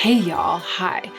Hey y'all, hi.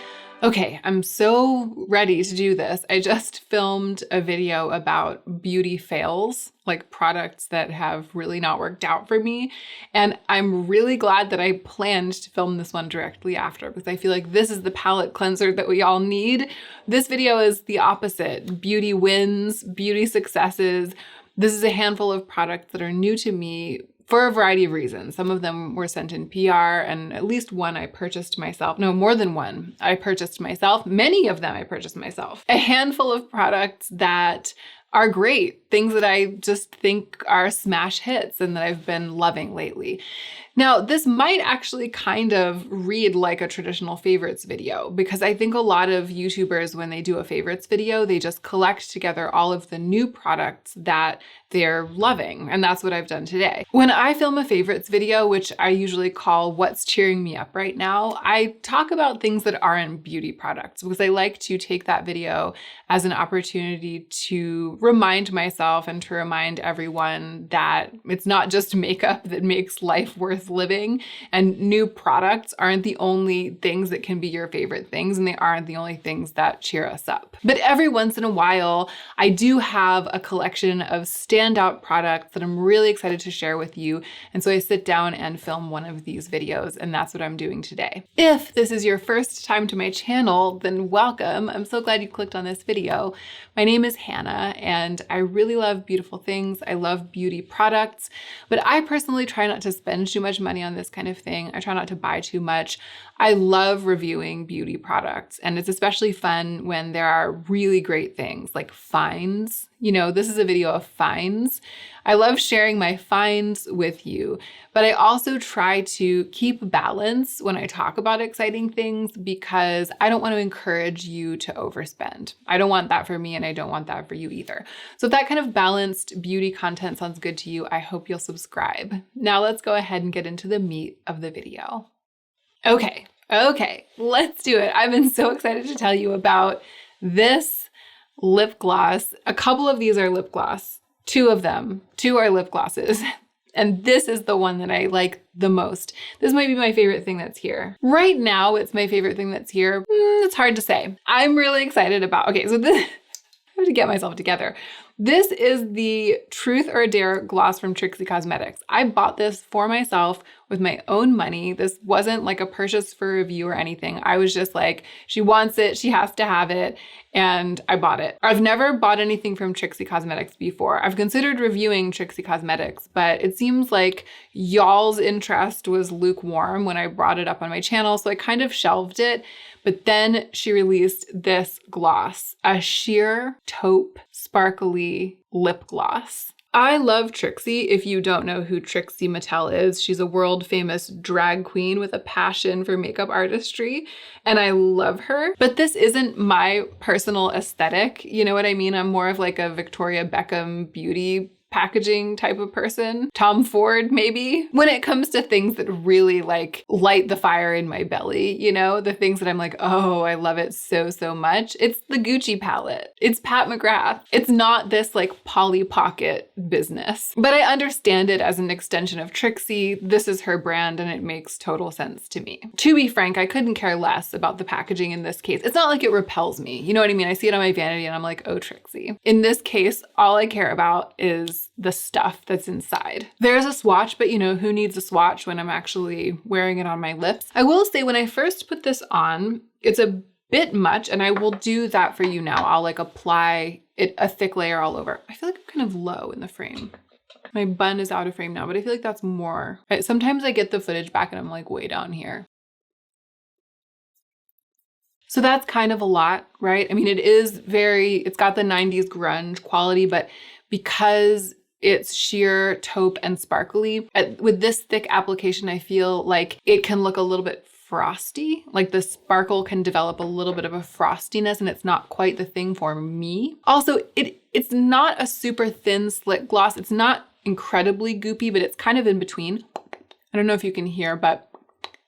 Okay, I'm so ready to do this. I just filmed a video about beauty fails, like products that have really not worked out for me. And I'm really glad that I planned to film this one directly after because I feel like this is the palette cleanser that we all need. This video is the opposite. Beauty wins, beauty successes. This is a handful of products that are new to me for a variety of reasons. Some of them were sent in PR, and at least one I purchased myself. No, more than one I purchased myself. Many of them I purchased myself. A handful of products that are great, things that I just think are smash hits and that I've been loving lately. Now, this might actually kind of read like a traditional favorites video because I think a lot of YouTubers, when they do a favorites video, they just collect together all of the new products that they're loving. And that's what I've done today. When I film a favorites video, which I usually call What's Cheering Me Up Right Now, I talk about things that aren't beauty products because I like to take that video as an opportunity to remind myself and to remind everyone that it's not just makeup that makes life worth living, and new products aren't the only things that can be your favorite things, and they aren't the only things that cheer us up. But every once in a while, I do have a collection of standout products that I'm really excited to share with you, and so I sit down and film one of these videos, and that's what I'm doing today. If this is your first time to my channel, then welcome. I'm so glad you clicked on this video. My name is Hannah, and I really love beautiful things. I love beauty products, but I personally try not to spend too much money on this kind of thing. I try not to buy too much. I love reviewing beauty products, and it's especially fun when there are really great things like finds. You know, this is a video of finds. I love sharing my finds with you, but I also try to keep balance when I talk about exciting things because I don't want to encourage you to overspend. I don't want that for me, and I don't want that for you either. So if that kind of balanced beauty content sounds good to you, I hope you'll subscribe. Now let's go ahead and get into the meat of the video. Okay, let's do it. I've been so excited to tell you about this lip gloss. A couple of these are lip gloss. Two are lip glosses. And this is the one that I like the most. This might be my favorite thing that's here. Right now, it's my favorite thing that's here. It's hard to say. I'm really excited about, okay, so this, I have to get myself together. This is the Truth or Dare gloss from Trixie Cosmetics. I bought this for myself with my own money. This wasn't like a purchase for review or anything. I was just like, she wants it, she has to have it, and I bought it. I've never bought anything from Trixie Cosmetics before. I've considered reviewing Trixie Cosmetics, but it seems like y'all's interest was lukewarm when I brought it up on my channel, so I kind of shelved it. But then she released this gloss, a sheer taupe sparkly lip gloss. I love Trixie. If you don't know who Trixie Mattel is, she's a world famous drag queen with a passion for makeup artistry, and I love her. But this isn't my personal aesthetic. You know what I mean? I'm more of like a Victoria Beckham beauty packaging type of person. Tom Ford, maybe. When it comes to things that really like light the fire in my belly, you know, the things that I'm like, oh, I love it so, so much. It's the Gucci palette. It's Pat McGrath. It's not this like Polly Pocket business. But I understand it as an extension of Trixie. This is her brand and it makes total sense to me. To be frank, I couldn't care less about the packaging in this case. It's not like it repels me. You know what I mean? I see it on my vanity and I'm like, oh, Trixie. In this case, all I care about is the stuff that's inside. There's a swatch, but you know, who needs a swatch when I'm actually wearing it on my lips? I will say when I first put this on, it's a bit much, and I will do that for you now. I'll like apply it a thick layer all over. I feel like I'm kind of low in the frame. My bun is out of frame now, but I feel like that's more. Sometimes I get the footage back and I'm like way down here. So that's kind of a lot, right? I mean, it's got the 90s grunge quality, but because it's sheer taupe and sparkly, with this thick application, I feel like it can look a little bit frosty. Like the sparkle can develop a little bit of a frostiness, and it's not quite the thing for me. Also, it's not a super thin slick gloss. It's not incredibly goopy, but it's kind of in between. I don't know if you can hear, but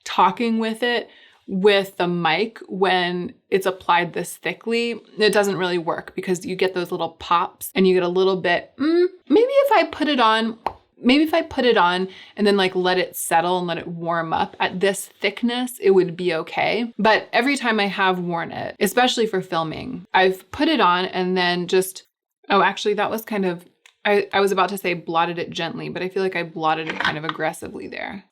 talking with it with the mic when it's applied this thickly, it doesn't really work because you get those little pops and you get a little bit, maybe if I put it on Maybe if I put it on and then like let it settle and let it warm up at this thickness, it would be okay. But every time I have worn it, especially for filming, I've put it on and then just, oh, actually that was kind of, I was about to say blotted it gently, but I feel like I blotted it kind of aggressively there.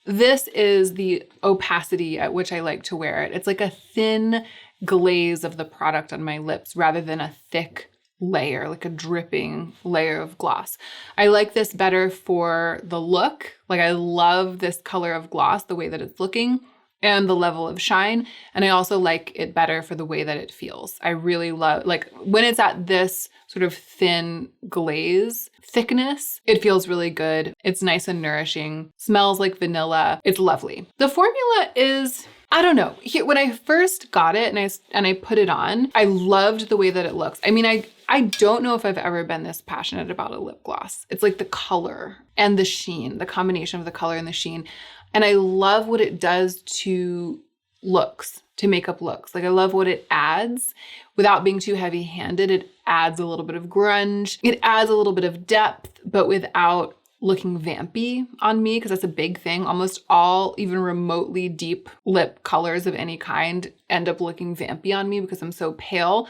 This is the opacity at which I like to wear it. It's like a thin glaze of the product on my lips rather than a thick layer, like a dripping layer of gloss. I like this better for the look. Like I love this color of gloss, the way that it's looking and the level of shine. And I also like it better for the way that it feels. I really love, like when it's at this sort of thin glaze thickness, it feels really good. It's nice and nourishing, smells like vanilla. It's lovely. The formula is, I don't know. When I first got it and I put it on, I loved the way that it looks. I mean, I don't know if I've ever been this passionate about a lip gloss. It's like the color and the sheen, the combination of the color and the sheen. And I love what it does to looks, to makeup looks. Like I love what it adds without being too heavy-handed. It adds a little bit of grunge. It adds a little bit of depth, but without looking vampy on me, because that's a big thing. Almost all even remotely deep lip colors of any kind end up looking vampy on me because I'm so pale.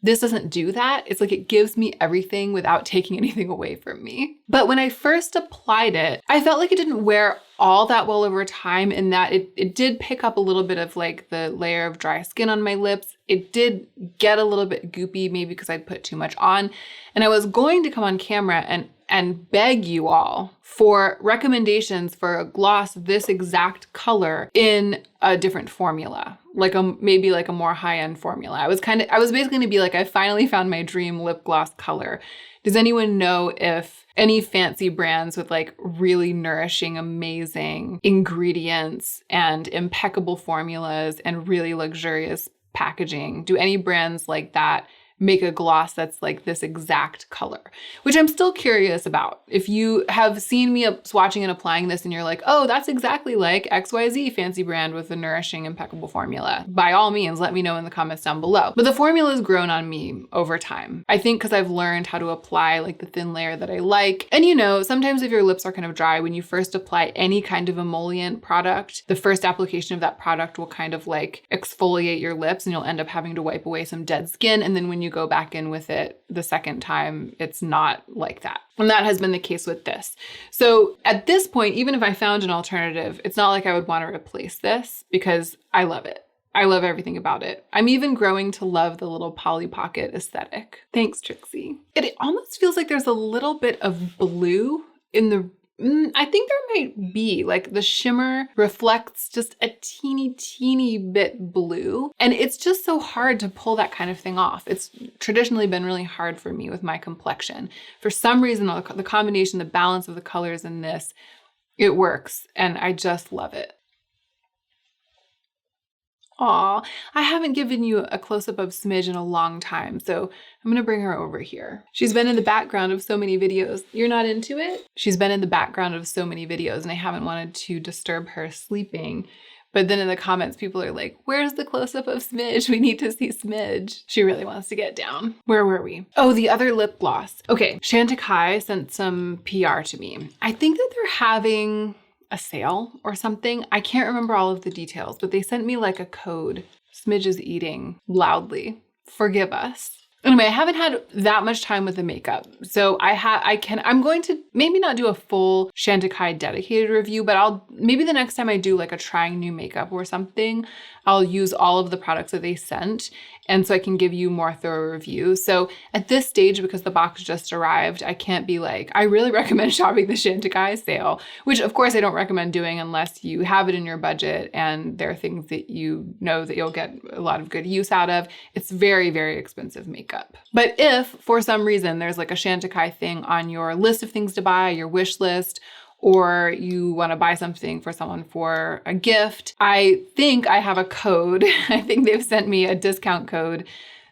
This doesn't do that. It's like it gives me everything without taking anything away from me. But when I first applied it, I felt like it didn't wear all that well over time, in that it did pick up a little bit of like the layer of dry skin on my lips. It did get a little bit goopy, maybe because I'd put too much on. And I was going to come on camera and beg you all for recommendations for a gloss this exact color in a different formula, like maybe like a more high-end formula. I was basically gonna be like, I finally found my dream lip gloss color. Does anyone know if any fancy brands with like really nourishing, amazing ingredients and impeccable formulas and really luxurious packaging, do any brands like that make a gloss that's like this exact color? Which I'm still curious about. If you have seen me swatching and applying this and you're like, oh, that's exactly like XYZ fancy brand with a nourishing, impeccable formula, by all means, let me know in the comments down below. But the formula has grown on me over time. I think because I've learned how to apply like the thin layer that I like. And you know, sometimes if your lips are kind of dry, when you first apply any kind of emollient product, the first application of that product will kind of like exfoliate your lips and you'll end up having to wipe away some dead skin. And then when you go back in with it the second time, it's not like that. And that has been the case with this. So at this point, even if I found an alternative, it's not like I would want to replace this because I love it. I love everything about it. I'm even growing to love the little Polly Pocket aesthetic. Thanks, Trixie. It almost feels like there's a little bit of blue in the I think there might be, like the shimmer reflects just a teeny bit blue. And it's just so hard to pull that kind of thing off. It's traditionally been really hard for me with my complexion. For some reason, the combination, the balance of the colors in this, it works. And I just love it. Aw, I haven't given you a close-up of Smidge in a long time, so I'm gonna bring her over here. She's been in the background of so many videos. You're not into it? She's been in the background of so many videos and I haven't wanted to disturb her sleeping. But then in the comments, people are like, where's the close-up of Smidge? We need to see Smidge. She really wants to get down. Where were we? Oh, the other lip gloss. Okay, Chantecaille sent some PR to me. I think that they're having a sale or something. I can't remember all of the details, but they sent me like a code. Smidge is eating loudly. Forgive us. Anyway, I haven't had that much time with the makeup. So I'm going to maybe not do a full Chantecaille dedicated review, but maybe the next time I do like a trying new makeup or something, I'll use all of the products that they sent. And so I can give you more thorough review. So at this stage, because the box just arrived, I can't be like, I really recommend shopping the Chantecaille sale, which of course I don't recommend doing unless you have it in your budget and there are things that you know that you'll get a lot of good use out of. It's very, very expensive makeup. But if for some reason there's like a Chantecaille thing on your list of things to buy, your wish list, or you want to buy something for someone for a gift, I think I have a code. I think they've sent me a discount code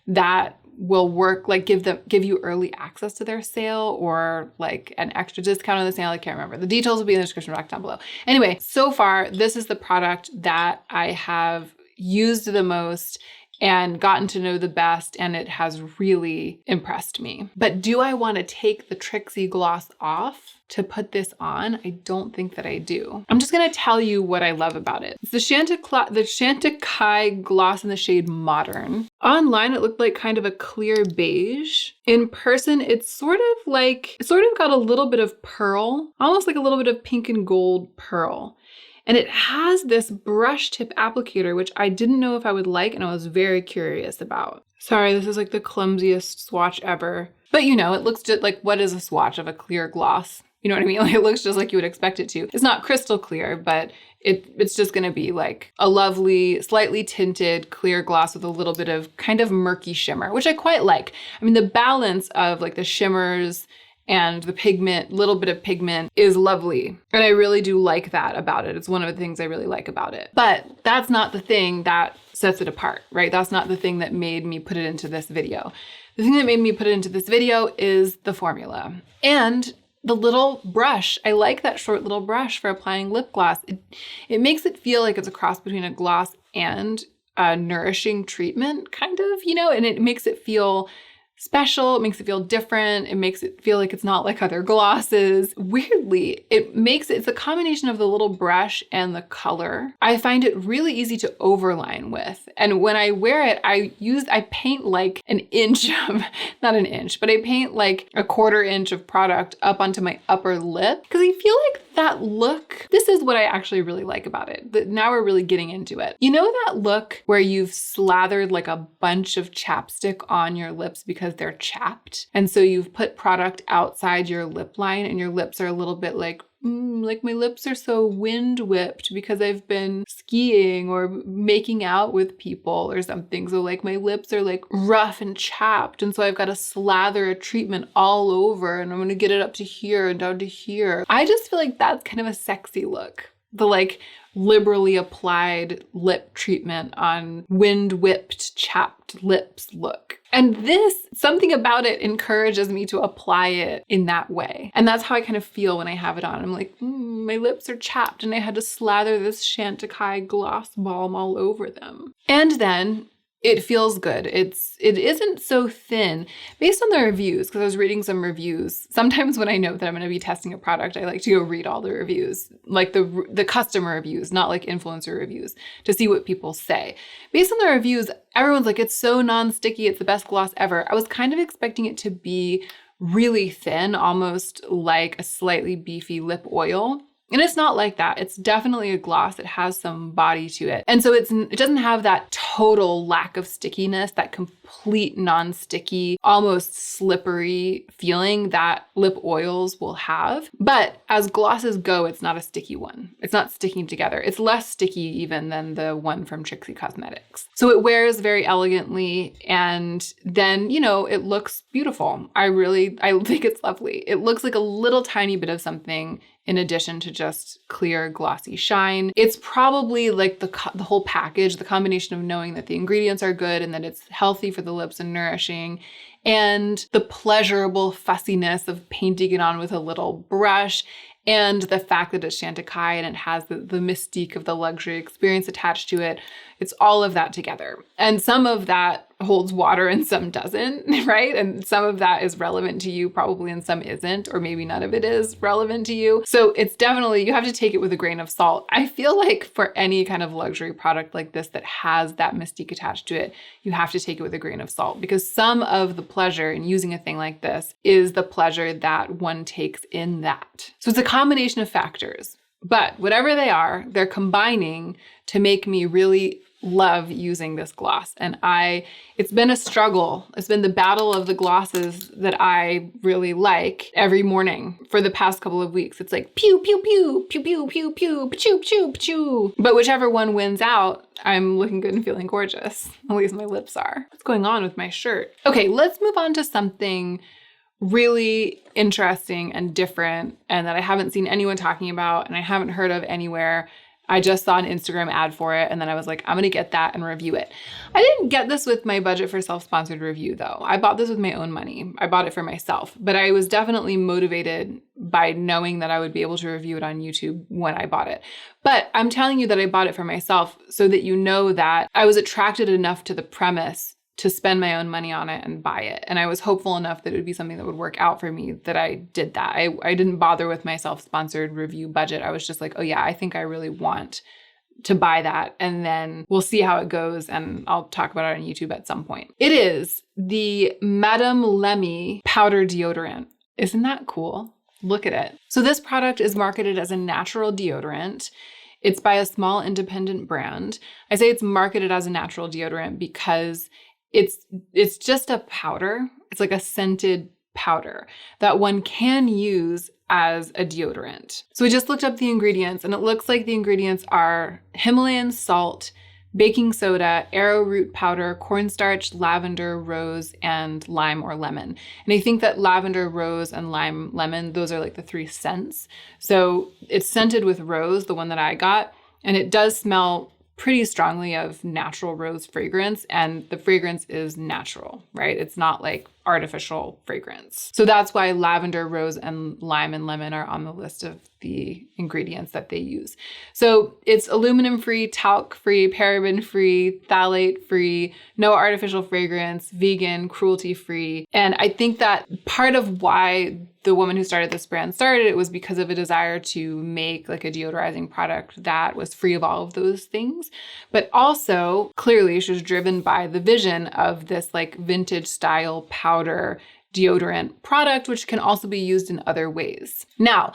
that will work, like give you early access to their sale or like an extra discount on the sale. I can't remember. The details will be in the description box down below. Anyway, so far, this is the product that I have used the most and gotten to know the best, and it has really impressed me. But do I want to take the Trixie gloss off to put this on? I don't think that I do. I'm just going to tell you what I love about it. It's the Chantecaille gloss in the shade Modern. Online, it looked like kind of a clear beige. In person, it's sort of got a little bit of pearl, almost like a little bit of pink and gold pearl. And it has this brush tip applicator, which I didn't know if I would like, and I was very curious about. Sorry, this is like the clumsiest swatch ever. But you know, it looks just like, what is a swatch of a clear gloss? You know what I mean? Like, it looks just like you would expect it to. It's not crystal clear, but it's just gonna be like a lovely, slightly tinted clear gloss with a little bit of kind of murky shimmer, which I quite like. I mean, the balance of like the shimmers and the pigment, little bit of pigment, is lovely. And I really do like that about it. It's one of the things I really like about it. But that's not the thing that sets it apart, right? That's not the thing that made me put it into this video. The thing that made me put it into this video is the formula and the little brush. I like that short little brush for applying lip gloss. It makes it feel like it's a cross between a gloss and a nourishing treatment, kind of, you know, and it makes it feel special. It makes it feel different. It makes it feel like it's not like other glosses. Weirdly, it's a combination of the little brush and the color. I find it really easy to overline with. And when I wear it, I paint like an inch of, not an inch, but I paint like a 1/4 inch of product up onto my upper lip because I feel like that look, this is what I actually really like about it. Now we're really getting into it. You know that look where you've slathered like a bunch of chapstick on your lips because they're chapped? And so you've put product outside your lip line and your lips are a little bit like my lips are so wind whipped because I've been skiing or making out with people or something. So like my lips are like rough and chapped. And so I've got to slather a treatment all over and I'm going to get it up to here and down to here. I just feel like that's kind of a sexy look. The like liberally applied lip treatment on wind whipped chapped lips look. And this, something about it encourages me to apply it in that way. And that's how I kind of feel when I have it on. I'm like, my lips are chapped and I had to slather this Chantecaille gloss balm all over them. And then it feels good. It isn't so thin. Based on the reviews, because I was reading some reviews, sometimes when I know that I'm going to be testing a product, I like to go read all the reviews, like the customer reviews, not like influencer reviews, to see what people say. Based on the reviews, everyone's like, it's so non-sticky, it's the best gloss ever. I was kind of expecting it to be really thin, almost like a slightly beefy lip oil. And it's not like that. It's definitely a gloss. It has some body to it. And so it doesn't have that total lack of stickiness, that complete non-sticky, almost slippery feeling that lip oils will have. But as glosses go, it's not a sticky one. It's not sticking together. It's less sticky even than the one from Trixie Cosmetics. So it wears very elegantly and then, you know, it looks beautiful. I think it's lovely. It looks like a little tiny bit of something in addition to just clear, glossy shine. It's probably like the whole package, the combination of knowing that the ingredients are good and that it's healthy for the lips and nourishing, and the pleasurable fussiness of painting it on with a little brush, and the fact that it's Chantecaille and it has the mystique of the luxury experience attached to it. It's all of that together. And some of that holds water and some doesn't, right? And some of that is relevant to you probably and some isn't, or maybe none of it is relevant to you. So it's definitely, you have to take it with a grain of salt. I feel like for any kind of luxury product like this that has that mystique attached to it, you have to take it with a grain of salt because some of the pleasure in using a thing like this is the pleasure that one takes in that. So it's a combination of factors, but whatever they are, they're combining to make me really love using this gloss. And it's been a struggle. It's been the battle of the glosses that I really like every morning for the past couple of weeks. It's like pew, pew, pew, pew, pew, pew, pew, pew, pew, pew. But whichever one wins out, I'm looking good and feeling gorgeous. At least my lips are. What's going on with my shirt? Okay, let's move on to something really interesting and different and that I haven't seen anyone talking about and I haven't heard of anywhere. I just saw an Instagram ad for it, and then I was like, I'm gonna get that and review it. I didn't get this with my budget for self-sponsored review though. I bought this with my own money. I bought it for myself, but I was definitely motivated by knowing that I would be able to review it on YouTube when I bought it. But I'm telling you that I bought it for myself so that you know that I was attracted enough to the premise to spend my own money on it and buy it. And I was hopeful enough that it would be something that would work out for me that I did that. I didn't bother with my self-sponsored review budget. I was just like, oh yeah, I think I really want to buy that. And then we'll see how it goes. And I'll talk about it on YouTube at some point. It is the Madame Lemy powder deodorant. Isn't that cool? Look at it. So this product is marketed as a natural deodorant. It's by a small independent brand. I say it's marketed as a natural deodorant because it's just a powder. It's like a scented powder that one can use as a deodorant. So we just looked up the ingredients, and it looks like the ingredients are Himalayan salt, baking soda, arrowroot powder, cornstarch, lavender, rose, and lime or lemon. And I think that lavender, rose, and lime, lemon, those are like the 3 scents. So it's scented with rose, the one that I got, and it does smell pretty strongly of natural rose fragrance, and the fragrance is natural, right? It's not like artificial fragrance. So that's why lavender, rose, and lime and lemon are on the list of the ingredients that they use. So it's aluminum-free, talc-free, paraben-free, phthalate-free, no artificial fragrance, vegan, cruelty-free. And I think that part of why the woman who started this brand started it was because of a desire to make like a deodorizing product that was free of all of those things. But also, clearly, she was driven by the vision of this like vintage style powder deodorant product, which can also be used in other ways. Now,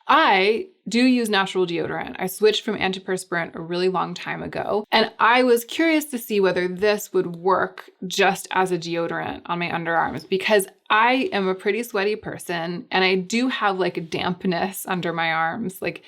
I do use natural deodorant. I switched from antiperspirant a really long time ago, and I was curious to see whether this would work just as a deodorant on my underarms because I am a pretty sweaty person and I do have like a dampness under my arms. Like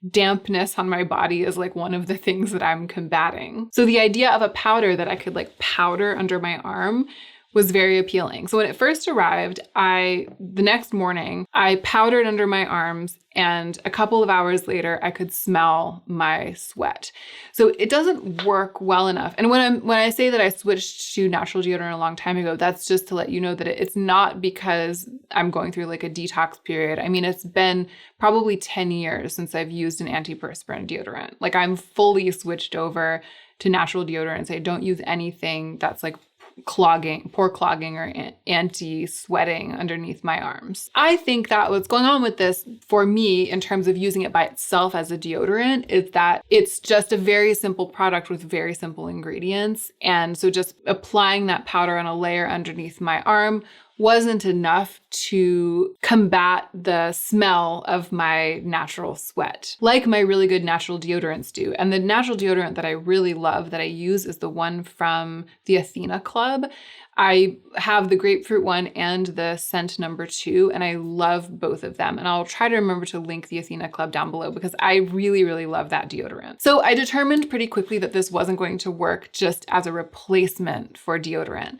dampness on my body is like one of the things that I'm combating. So the idea of a powder that I could like powder under my arm was very appealing. So when it first arrived, the next morning, I powdered under my arms, and a couple of hours later, I could smell my sweat. So it doesn't work well enough. And when I say that I switched to natural deodorant a long time ago, that's just to let you know that it's not because I'm going through like a detox period. I mean, it's been probably 10 years since I've used an antiperspirant deodorant. Like I'm fully switched over to natural deodorants. I don't use anything that's like pore clogging or anti-sweating underneath my arms. I think that what's going on with this for me in terms of using it by itself as a deodorant is that it's just a very simple product with very simple ingredients. And so just applying that powder on a layer underneath my arm wasn't enough to combat the smell of my natural sweat, like my really good natural deodorants do. And the natural deodorant that I really love that I use is the one from the Athena Club. I have the grapefruit one and the scent number 2, and I love both of them. And I'll try to remember to link the Athena Club down below because I really, really love that deodorant. So I determined pretty quickly that this wasn't going to work just as a replacement for deodorant.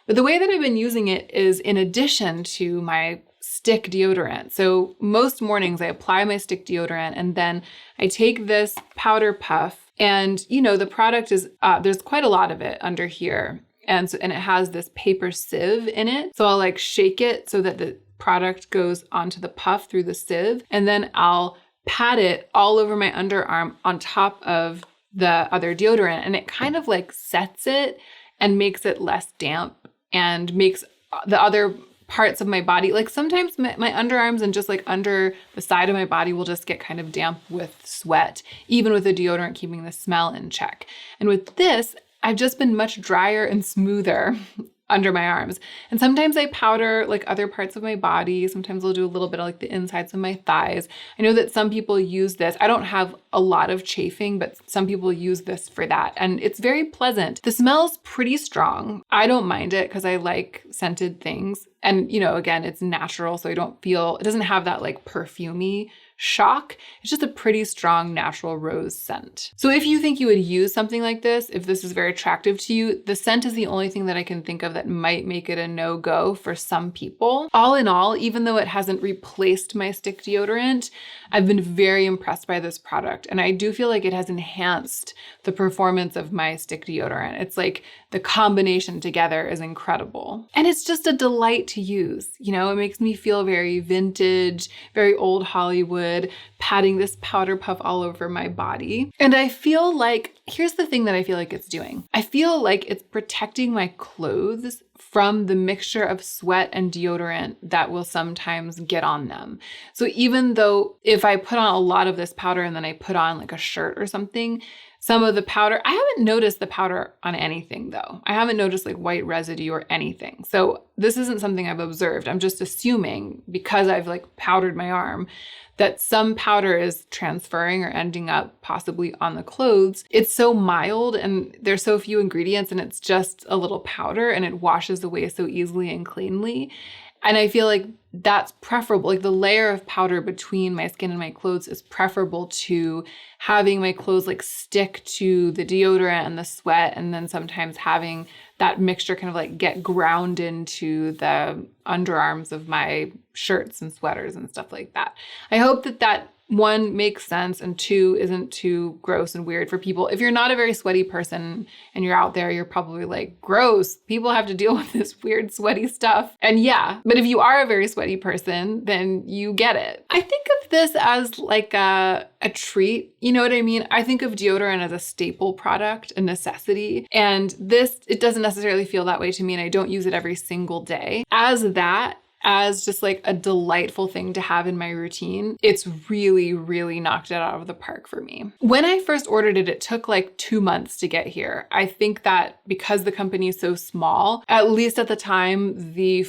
But the way that I've been using it is in addition to my stick deodorant. So most mornings I apply my stick deodorant and then I take this powder puff and, you know, the product is, there's quite a lot of it under here. And it has this paper sieve in it. So I'll like shake it so that the product goes onto the puff through the sieve. And then I'll pat it all over my underarm on top of the other deodorant. And it kind of like sets it and makes it less damp and makes the other parts of my body, like sometimes my underarms and just like under the side of my body will just get kind of damp with sweat, even with the deodorant keeping the smell in check. And with this, I've just been much drier and smoother under my arms. And sometimes I powder like other parts of my body. Sometimes I'll do a little bit of like the insides of my thighs. I know that some people use this. I don't have a lot of chafing, but some people use this for that. And it's very pleasant. The smell's pretty strong. I don't mind it because I like scented things. And, you know, again, it's natural, so I don't feel, it doesn't have that like perfumey shock. It's just a pretty strong natural rose scent. So if you think you would use something like this, if this is very attractive to you, the scent is the only thing that I can think of that might make it a no-go for some people. All in all, even though it hasn't replaced my stick deodorant, I've been very impressed by this product. And I do feel like it has enhanced the performance of my stick deodorant. It's like the combination together is incredible. And it's just a delight to use. You know, it makes me feel very vintage, very old Hollywood, patting this powder puff all over my body. And I feel like, here's the thing that I feel like it's doing. I feel like it's protecting my clothes from the mixture of sweat and deodorant that will sometimes get on them. So even though if I put on a lot of this powder and then I put on like a shirt or something, some of the powder, I haven't noticed the powder on anything though. I haven't noticed like white residue or anything. So this isn't something I've observed. I'm just assuming because I've like powdered my arm that some powder is transferring or ending up possibly on the clothes. It's so mild and there's so few ingredients and it's just a little powder and it washes away so easily and cleanly. And I feel like that's preferable. Like the layer of powder between my skin and my clothes is preferable to having my clothes like stick to the deodorant and the sweat, and then sometimes having that mixture kind of like get ground into the underarms of my shirts and sweaters and stuff like that. I hope that that one makes sense and two isn't too gross and weird for people. If you're not a very sweaty person and you're out there, you're probably like, gross, people have to deal with this weird sweaty stuff. And yeah, but if you are a very sweaty person, then you get it. I think of this as like a treat. You know what I mean? I think of deodorant as a staple product, a necessity. And this, it doesn't necessarily feel that way to me, and I don't use it every single day. As just like a delightful thing to have in my routine, it's really, really knocked it out of the park for me. When I first ordered it, it took like 2 months to get here. I think that because the company is so small, at least at the time, the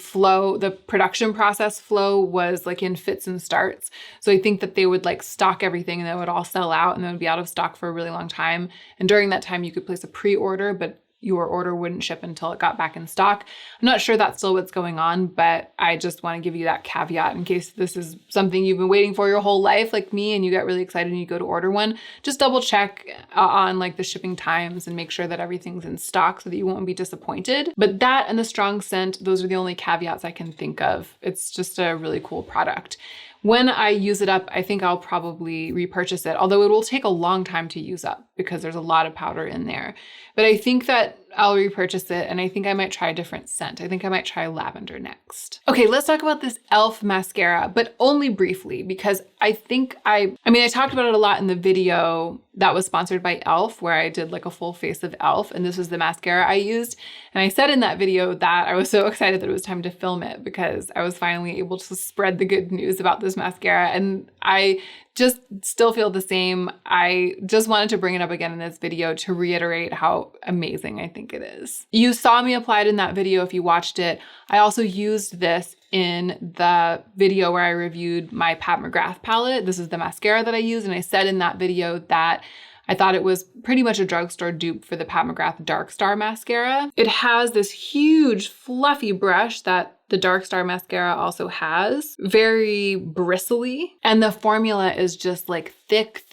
production process flow was like in fits and starts. So I think that they would like stock everything and then it would all sell out and then it would be out of stock for a really long time. And during that time, you could place a pre-order, but your order wouldn't ship until it got back in stock. I'm not sure that's still what's going on, but I just want to give you that caveat in case this is something you've been waiting for your whole life like me and you get really excited and you go to order one. Just double check on like the shipping times and make sure that everything's in stock so that you won't be disappointed. But that and the strong scent, those are the only caveats I can think of. It's just a really cool product. When I use it up, I think I'll probably repurchase it, although it will take a long time to use up because there's a lot of powder in there. But I think that I'll repurchase it and I think I might try a different scent. I think I might try lavender next. Okay, let's talk about this e.l.f. mascara, but only briefly because I think I talked about it a lot in the video that was sponsored by e.l.f. where I did like a full face of e.l.f. and this was the mascara I used. And I said in that video that I was so excited that it was time to film it because I was finally able to spread the good news about this mascara. And I just still feel the same. I just wanted to bring it up again in this video to reiterate how amazing I think it is. You saw me apply it in that video if you watched it. I also used this in the video where I reviewed my Pat McGrath palette. This is the mascara that I use, and I said in that video that I thought it was pretty much a drugstore dupe for the Pat McGrath Dark Star mascara. It has this huge fluffy brush that the Dark Star mascara also has, very bristly, and the formula is just like thick,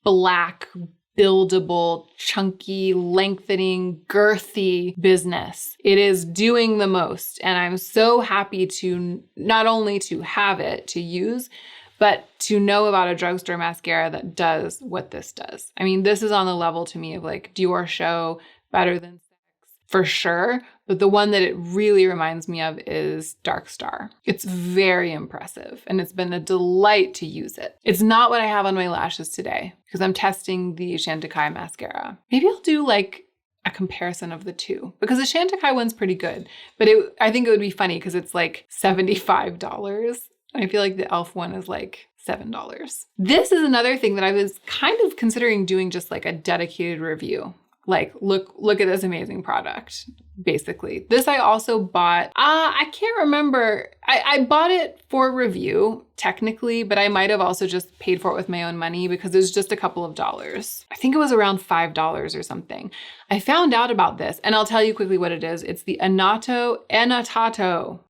black, buildable, chunky, lengthening, girthy business. It is doing the most, and I'm so happy to not only to have it to use, but to know about a drugstore mascara that does what this does. I mean, this is on the level to me of like Dior Show, Better Than Sex, for sure. But the one that it really reminds me of is Dark Star. It's very impressive and it's been a delight to use it. It's not what I have on my lashes today because I'm testing the Chantecaille mascara. Maybe I'll do like a comparison of the two because the Chantecaille one's pretty good, but I think it would be funny because it's like $75. I feel like the e.l.f. one is like $7. This is another thing that I was kind of considering doing just like a dedicated review. Like, look at this amazing product. basically. This I also bought, I can't remember. I bought it for review, technically, but I might have also just paid for it with my own money because it was just a couple of dollars. I think it was around $5 or something. I found out about this, and I'll tell you quickly what it is. It's the Anatato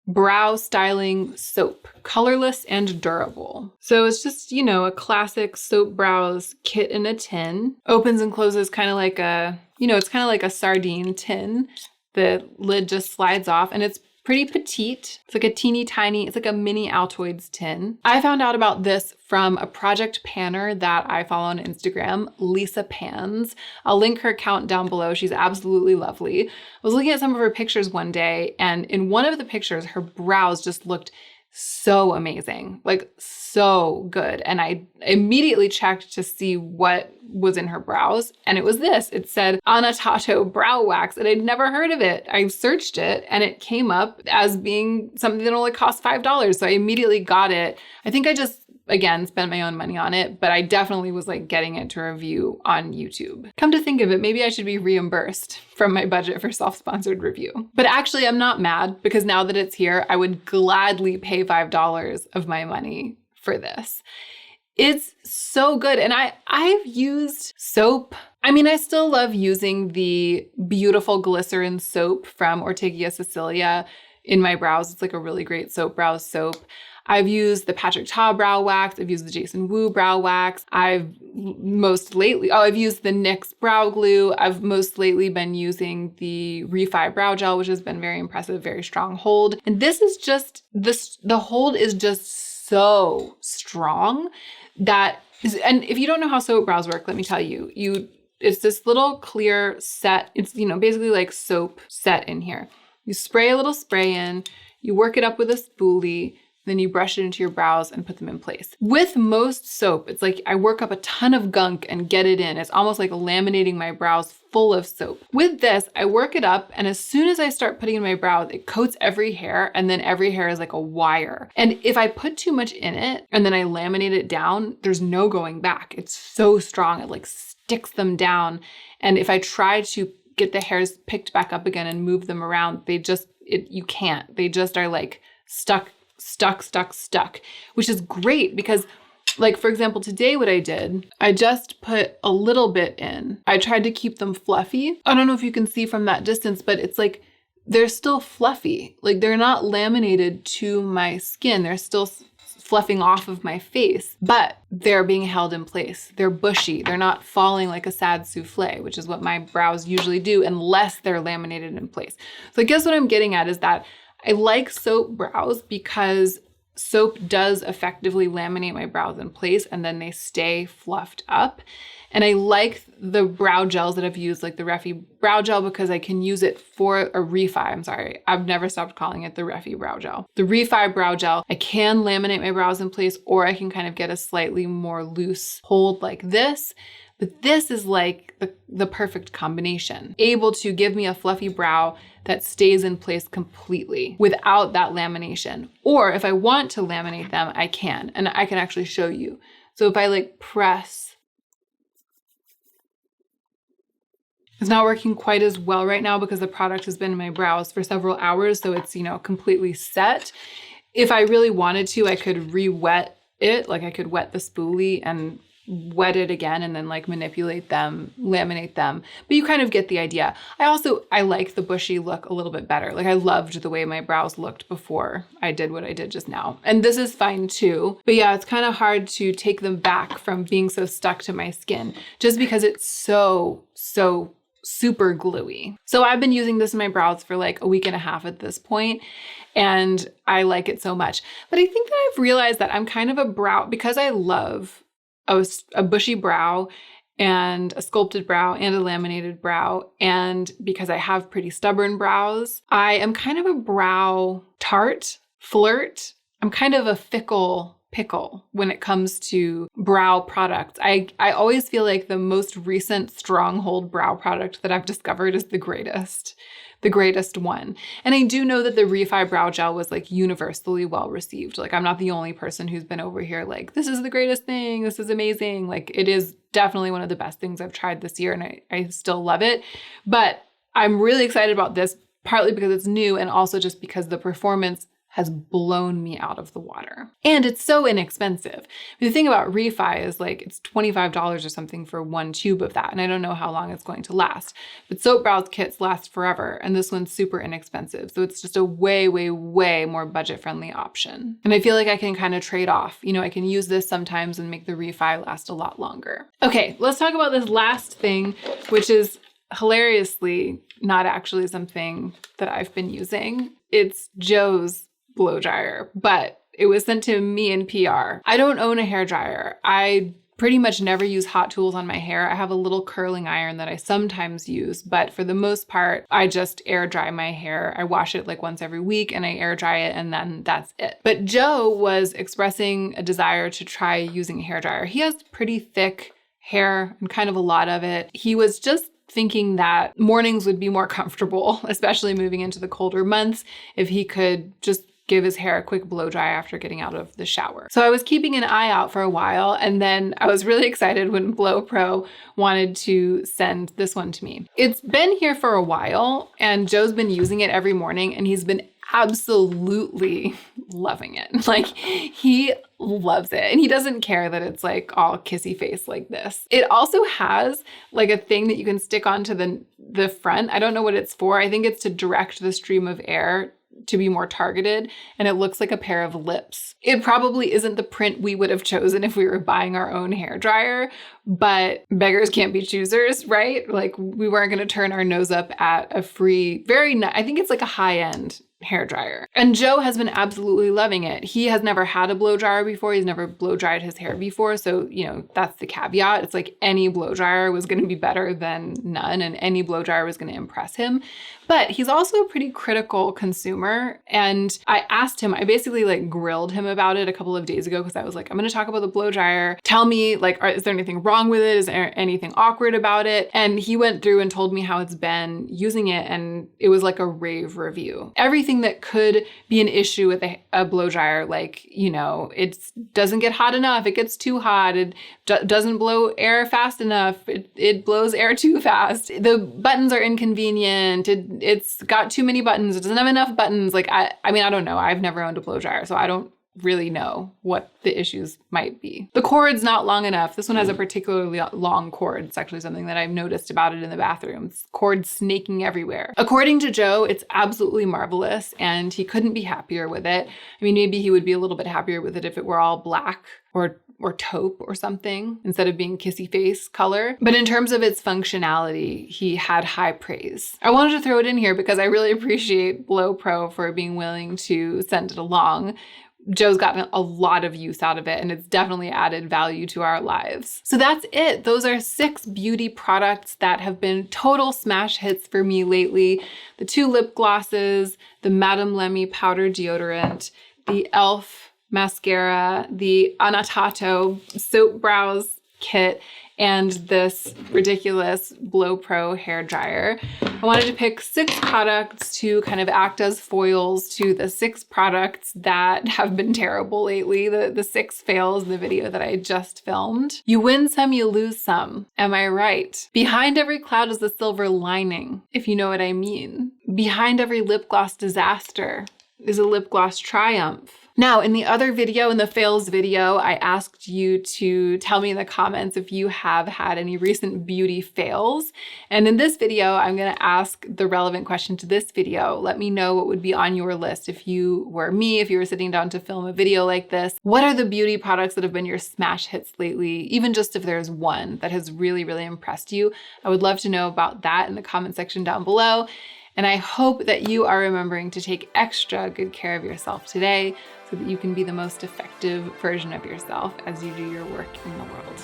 Brow Styling Soap, colorless and durable. So it's just, you know, a classic soap brows kit in a tin. Opens and closes kind of like a, you know, it's kind of like a sardine tin. The lid just slides off and it's pretty petite. It's like a teeny tiny, it's like a mini Altoids tin. I found out about this from a project panner that I follow on Instagram, Lisa Pans. I'll link her account down below. She's absolutely lovely. I was looking at some of her pictures one day, and in one of the pictures, her brows just looked so amazing, like so good. And I immediately checked to see what was in her brows, and it was this. It said Anatato brow wax, and I'd never heard of it. I searched it and it came up as being something that only cost $5. So I immediately got it. I think I just, again, spent my own money on it, but I definitely was like getting it to review on YouTube. Come to think of it, maybe I should be reimbursed from my budget for self-sponsored review. But actually, I'm not mad because now that it's here, I would gladly pay $5 of my money for this. It's so good. And I've used soap. I mean, I still love using the beautiful glycerin soap from Ortega Cecilia in my brows. It's like a really great soap brow soap. I've used the Patrick Ta brow wax. I've used the Jason Wu brow wax. I've used the NYX brow glue. I've most lately been using the Refi brow gel, which has been very impressive, very strong hold. And this is just, the hold is just so strong that, and if you don't know how soap brows work, let me tell you, it's this little clear set. It's, you know, basically like soap set in here. You spray a little spray in, you work it up with a spoolie, then you brush it into your brows and put them in place. With most soap, it's like I work up a ton of gunk and get it in. It's almost like laminating my brows full of soap. With this, I work it up, and as soon as I start putting in my brows, it coats every hair, and then every hair is like a wire. And if I put too much in it and then I laminate it down, there's no going back. It's so strong, it like sticks them down. And if I try to get the hairs picked back up again and move them around, you can't. They just are like stuck, which is great because, like, for example, today what I did, I just put a little bit in. I tried to keep them fluffy. I don't know if you can see from that distance, but it's like they're still fluffy. Like, they're not laminated to my skin. They're still fluffing off of my face, but they're being held in place. They're bushy. They're not falling like a sad souffle, which is what my brows usually do unless they're laminated in place. So I guess what I'm getting at is that I like soap brows because soap does effectively laminate my brows in place and then they stay fluffed up. And I like the brow gels that I've used, like the Refi brow gel, because I can use it for a Refi. I'm sorry, I've never stopped calling it the Refi brow gel. The Refi brow gel, I can laminate my brows in place, or I can kind of get a slightly more loose hold like this. But this is like the perfect combination, able to give me a fluffy brow that stays in place completely without that lamination. Or if I want to laminate them, I can, and I can actually show you. So if I like press, it's not working quite as well right now because the product has been in my brows for several hours, so it's, you know, completely set. If I really wanted to, I could re-wet it, like I could wet the spoolie and wet it again and then like manipulate them, laminate them. But you kind of get the idea. I like the bushy look a little bit better. Like I loved the way my brows looked before I did what I did just now. And this is fine too. But yeah, it's kind of hard to take them back from being so stuck to my skin just because it's so super gluey. So I've been using this in my brows for like a week and a half at this point, and I like it so much. But I think that I've realized that I'm kind of a brow, because I love a bushy brow and a sculpted brow and a laminated brow, and because I have pretty stubborn brows, I am kind of a brow flirt. I'm kind of a fickle pickle when it comes to brow products. I always feel like the most recent stronghold brow product that I've discovered is the greatest one. And I do know that the Refi brow gel was like universally well received. Like I'm not the only person who's been over here like, this is the greatest thing, this is amazing. Like it is definitely one of the best things I've tried this year, and I still love it. But I'm really excited about this partly because it's new and also just because the performance has blown me out of the water. And it's so inexpensive. The thing about refi is like it's $25 or something for one tube of that. And I don't know how long it's going to last. But soap brows kits last forever. And this one's super inexpensive. So it's just a way, way, way more budget-friendly option. And I feel like I can kind of trade off. You know, I can use this sometimes and make the refi last a lot longer. Okay, let's talk about this last thing, which is hilariously not actually something that I've been using. It's Joe's blow dryer, but it was sent to me in PR. I don't own a hair dryer. I pretty much never use hot tools on my hair. I have a little curling iron that I sometimes use, but for the most part, I just air dry my hair. I wash it like once every week and I air dry it and then that's it. But Joe was expressing a desire to try using a hair dryer. He has pretty thick hair and kind of a lot of it. He was just thinking that mornings would be more comfortable, especially moving into the colder months, if he could just give his hair a quick blow dry after getting out of the shower. So I was keeping an eye out for a while, and then I was really excited when Blowpro wanted to send this one to me. It's been here for a while, and Joe's been using it every morning, and he's been absolutely loving it. Like, he loves it. And he doesn't care that it's like all kissy face like this. It also has like a thing that you can stick onto the front. I don't know what it's for. I think it's to direct the stream of air to be more targeted, and it looks like a pair of lips. It probably isn't the print we would have chosen if we were buying our own hair dryer, but beggars can't be choosers, right? Like, we weren't going to turn our nose up at a free, I think it's like a high-end hair dryer. And Joe has been absolutely loving it. He has never had a blow dryer before. He's never blow dried his hair before. So, you know, that's the caveat. It's like any blow dryer was going to be better than none, and any blow dryer was going to impress him. But he's also a pretty critical consumer. And I asked him, I basically like grilled him about it a couple of days ago because I was like, I'm going to talk about the blow dryer. Tell me, like, is there anything wrong with it? Is there anything awkward about it? And he went through and told me how it's been using it. And it was like a rave review. Everything that could be an issue with a blow dryer, like, you know, it doesn't get hot enough. It gets too hot. It doesn't blow air fast enough. It blows air too fast. The buttons are inconvenient. It's got too many buttons. It doesn't have enough buttons. Like, I mean, I don't know. I've never owned a blow dryer, so I don't really know what the issues might be. The cord's not long enough. This one has a particularly long cord. It's actually something that I've noticed about it in the bathroom. It's cord snaking everywhere. According to Joe, it's absolutely marvelous and he couldn't be happier with it. I mean, maybe he would be a little bit happier with it if it were all black or taupe or something instead of being kissy face color. But in terms of its functionality, he had high praise. I wanted to throw it in here because I really appreciate Blowpro for being willing to send it along. Joe's gotten a lot of use out of it, and it's definitely added value to our lives. So that's it. Those are 6 beauty products that have been total smash hits for me lately. The 2 lip glosses, the Madame Lemy powder deodorant, the e.l.f. mascara, the Anatato soap brows kit, and this ridiculous Blowpro hair dryer. I wanted to pick 6 products to kind of act as foils to the 6 products that have been terrible lately, the 6 fails in the video that I just filmed. You win some, you lose some. Am I right? Behind every cloud is a silver lining, if you know what I mean. Behind every lip gloss disaster is a lip gloss triumph. Now, in the other video, in the fails video, I asked you to tell me in the comments if you have had any recent beauty fails. And in this video, I'm going to ask the relevant question to this video. Let me know what would be on your list if you were me, if you were sitting down to film a video like this. What are the beauty products that have been your smash hits lately? Even just if there's one that has really, really impressed you. I would love to know about that in the comment section down below. And I hope that you are remembering to take extra good care of yourself today so that you can be the most effective version of yourself as you do your work in the world.